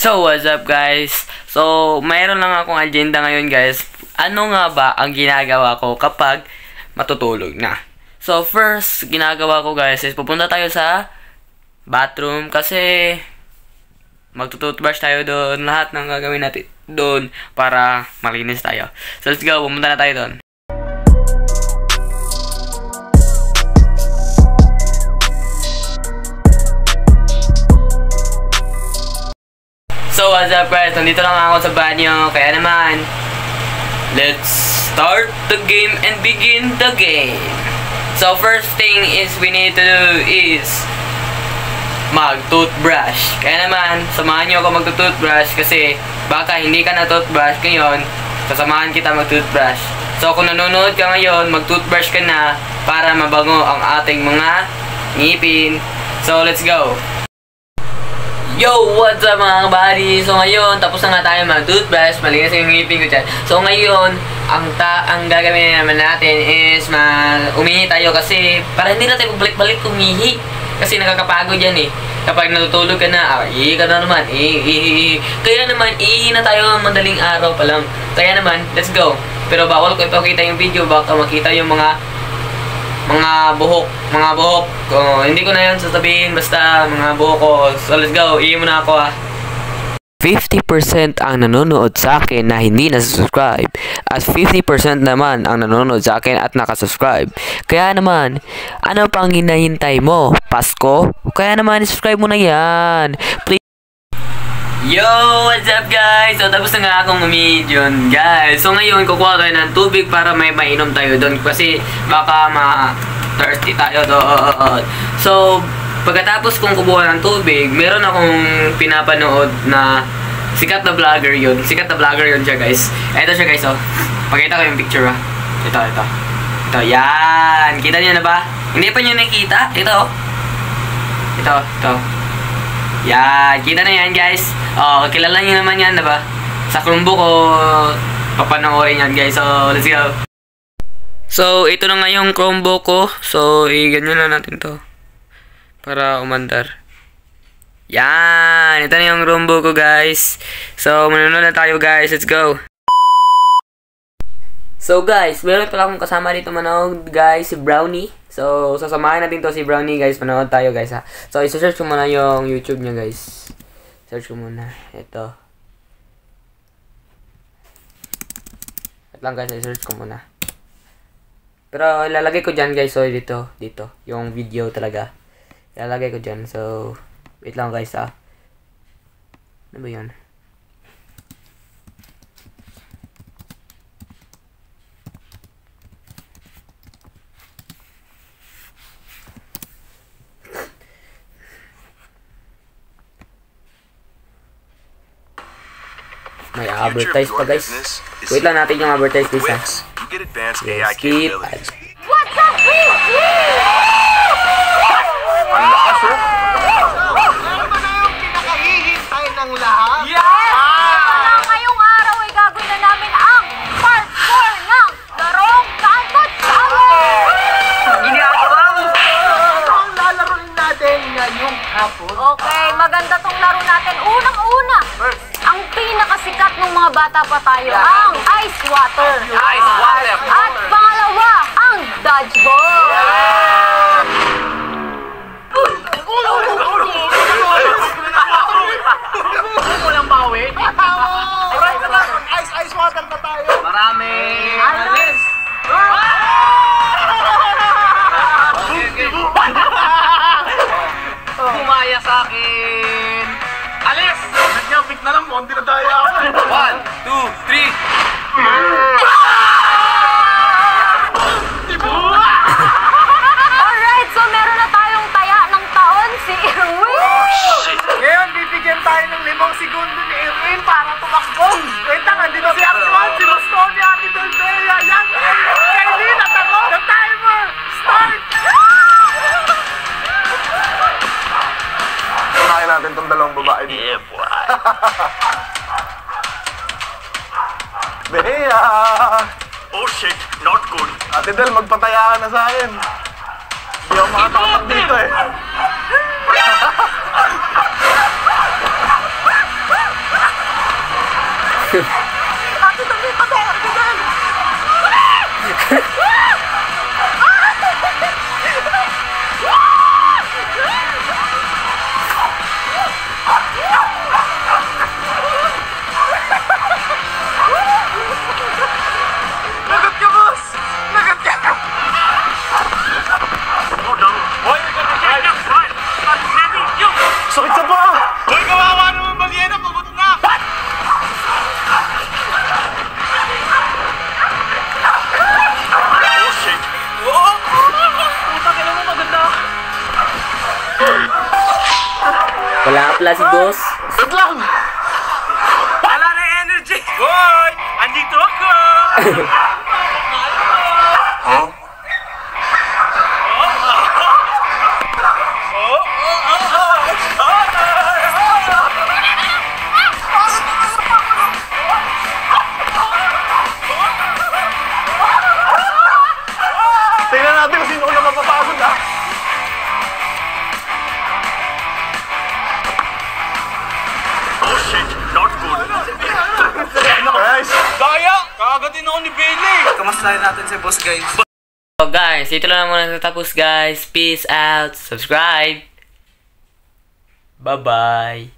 So, what's up guys? So, mayroon lang akong agenda ngayon guys. Ano nga ba ang ginagawa ko kapag matutulog na? So, first, ginagawa ko guys is pupunta tayo sa bathroom kasi magtututbrush tayo doon. Lahat ng gagawin natin doon para malinis tayo. So, let's go. Pumunta na tayo doon. So, what's up guys? Nandito lang ako sa banyo. Kaya naman, let's start the game and begin the game. So, first thing is we need to do is mag-toothbrush. Kaya naman, samahan nyo ako mag-toothbrush kasi baka hindi ka na-toothbrush ngayon, sasamahan kita mag-toothbrush. So, kung nanonood ka ngayon, mag-toothbrush ka na para mabango ang ating mga ngipin. So, let's go! Yo! What's up mga kabady? So ngayon, tapos na nga tayo mag-toothbrush. Malinis yung ngipin ko dyan. So ngayon, ang gagawin naman natin is umihi tayo kasi para hindi natin balik-balik umihi. Kasi nakakapagod yan eh. Kapag natutulog ka na, ihi ka na naman. Kaya naman, ihi na tayo madaling araw pa lang. Kaya naman, let's go. Pero bawal ko ipakita yung video. Baka makita yung mga buhok. Hindi ko na yan sasabihin. Basta mga buhok ko. So let's go. Ihi muna ako 50% ang nanonood sa akin na hindi nasubscribe at 50% naman ang nanonood sa akin at nakasubscribe. Kaya naman, ano pang hinahintay mo? Pasko? Kaya naman, subscribe mo na yan. Please. Yo! What's up guys? So tapos na nga akong umidyon guys. So ngayon, kukuha tayo ng tubig para may mainom tayo doon kasi baka ma-thirsty tayo doon. So, pagkatapos kong kukuha ng tubig, meron akong pinapanood na sikat na vlogger yun. Sikat na vlogger yun siya guys. Ito siya guys oh. Pakita ko yung picture ah. Ito, yan. Kita niyo na ba? Hindi pa niyo nakita? Ito oh. Ito. Yan. Kita na yan guys. Oh, kilala niyo naman yan diba? Sa Chromebook ko papanoorin yan guys. So, let's go. So, ito na nga yung Chromebook ko. So, ganyan na natin to. Para umandar. Yan! Ito na yung Chromebook ko guys. So, manunod na tayo guys. Let's go! So guys, meron pala akong kasama dito manood guys, si Brownie. So, sasamahin natin to si Brownie guys. Manood tayo guys ha. So, isa-search ko muna yung YouTube niya guys. Search ko muna. Ito. Wait lang guys, i-search ko muna. Pero ilalagay ko dyan guys. So, dito. Yung video talaga. Ilalagay ko dyan. So, wait lang guys ha. Ano ba yun? May advertise pa guys. Wait lang natin yung advertise guys ha. Skip. What's up, baby? Ang lakas oh. Ito na yung pinakahihintay ng lahat. Yeah! Ngayong araw ay gagawin na namin ang part 4 ng larong Kantot Challenge! Ginagawa mo! Ito ang lalaroin natin ngayong hapon. Okay, maganda tong laro natin. Unang-una, ang pinakasikat ng mga bata pa tayo, ang ice water. At pangalawa, ang dodgeball. Walang bawi. Ice water pa tayo. Marami. Alis. Bumaya sa akin. Alis. Nagyapit na lang mo. Hindi na tayo. 1, 2, 3. Alright, so meron na tayong taya ng taon, si Irwin. Ngayon, bibigyan tayo ng 5 segundo ni Irwin para tumakbo. Wait lang, dito si Actual, si Boston, si Ate Dolbea, yan. Kailin, at ako. The timer, start! Tunahin natin itong dalawang babae dito. Yeah, boy. Bea! Oh shit, not good. Ate Del, magpataya ka na sa akin. Hindi ako makatapak dito eh. Ate Dol, may pato! Ate Dol! Lagot ka, boss! Lagot ka! Sakit sa paa! Hoy, kawawa naman Balyena! Pagod na! Oh shit! Oo! Putang ina mo, maganda! Wala ka pala si boss. Wait lang! Wala na energy! Hoy! Andito ako! Tingnan natin kung sino na mapapagod, ha? Oh shit! Not good! Guys! Daya! Kakagatin ako ni Bailey! Kamustahin natin si boss, guys. So guys, dito lang muna natapos guys. Peace out. Subscribe. Bye-bye.